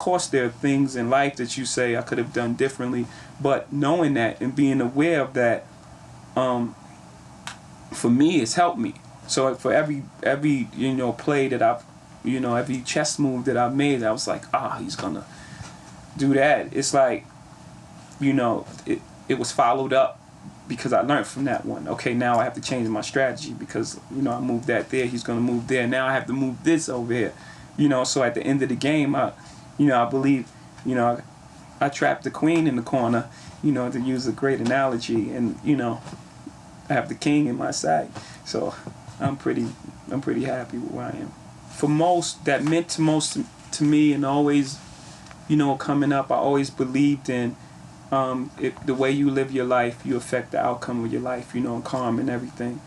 Of course, there are things in life that you say I could have done differently, but knowing that and being aware of that, for me, it's helped me. So for every play that I've, every chess move that I've made, I was like, he's gonna do that. It's like, it was followed up because I learned from that one. Okay, now I have to change my strategy because I moved that there. He's gonna move there. Now I have to move this over here. So at the end of the game, I believe, I trapped the queen in the corner. To use a great analogy, and I have the king in my side. So I'm pretty happy with where I am. For most, that meant to most to me, and always, coming up, I always believed in the way you live your life, you affect the outcome of your life, karma and everything.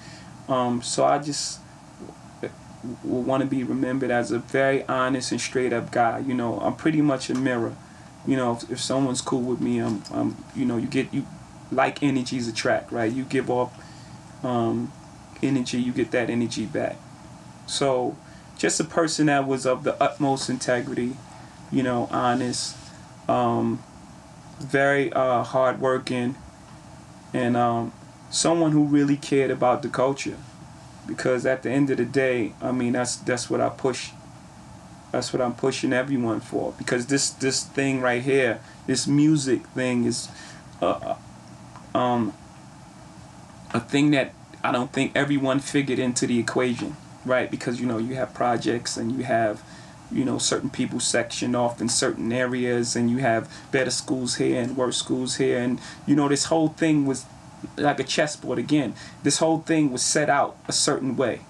So I just want to be remembered as a very honest and straight up guy. I'm pretty much a mirror. If someone's cool with me, you like energies attract, right? You give off energy, you get that energy back. So just a person that was of the utmost integrity, honest, very hardworking, and someone who really cared about the culture. Because at the end of the day, I mean, that's what I push. That's what I'm pushing everyone for. Because this thing right here, this music thing, is a thing that I don't think everyone figured into the equation, right? Because you have projects, and you have certain people sectioned off in certain areas, and you have better schools here and worse schools here, and this whole thing was like a chessboard again. This whole thing was set out a certain way,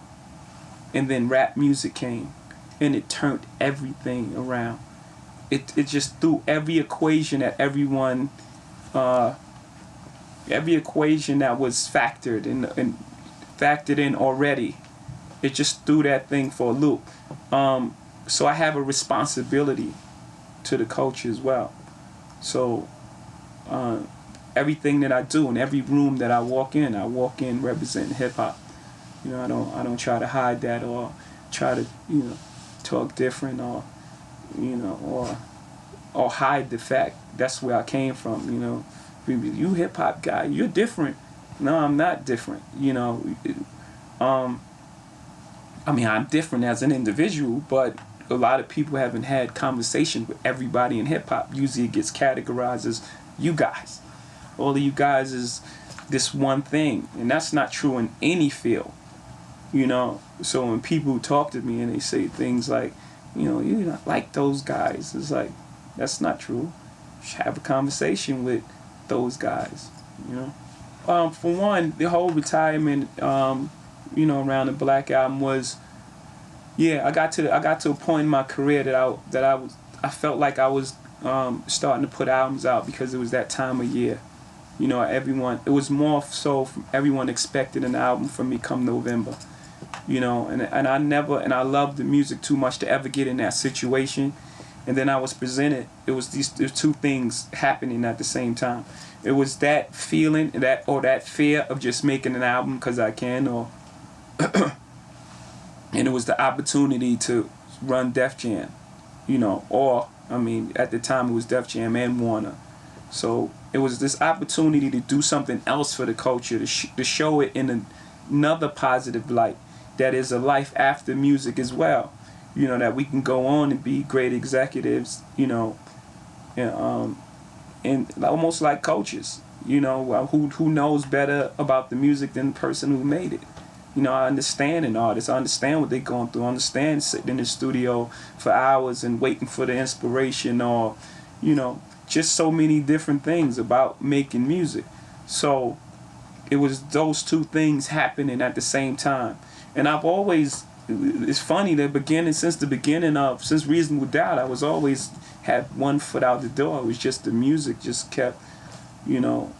and then rap music came, and it turned everything around. It just threw every equation that everyone, every equation that was factored in already. It just threw that thing for a loop. So I have a responsibility to the culture as well. So everything that I do, in every room that I walk in representing hip hop. I don't try to hide that, or try to talk different, or or hide the fact that's where I came from. You hip hop guy, you're different. No, I'm not different. I mean, I'm different as an individual, but a lot of people haven't had conversation with everybody in hip hop. Usually it gets categorized as you guys. All of you guys is this one thing, and that's not true in any field. So when people talk to me and they say things like, you're not like those guys, it's like, that's not true. You should have a conversation with those guys. For one, the whole retirement, around the Black Album was, I got to a point in my career that I felt like I was starting to put albums out, because it was that time of year. It was more so everyone expected an album from me come November. And I loved the music too much to ever get in that situation. And then I was presented, there's two things happening at the same time. It was that feeling, that fear of just making an album because I can, or and it was the opportunity to run Def Jam, at the time it was Def Jam and Warner. So it was this opportunity to do something else for the culture, to show it in another positive light, that is a life after music as well. That we can go on and be great executives, and almost like coaches, who knows better about the music than the person who made it. I understand an artist. I understand what they're going through. I understand sitting in the studio for hours and waiting for the inspiration, or, just so many different things about making music. So it was those two things happening at the same time. And I've always, it's funny, since Reasonable Doubt, I was always had one foot out the door. It was just the music just kept,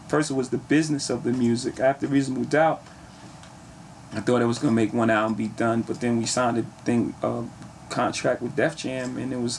first it was the business of the music. After Reasonable Doubt, I thought I was going to make one album, be done, but then we signed a contract with Def Jam, and it was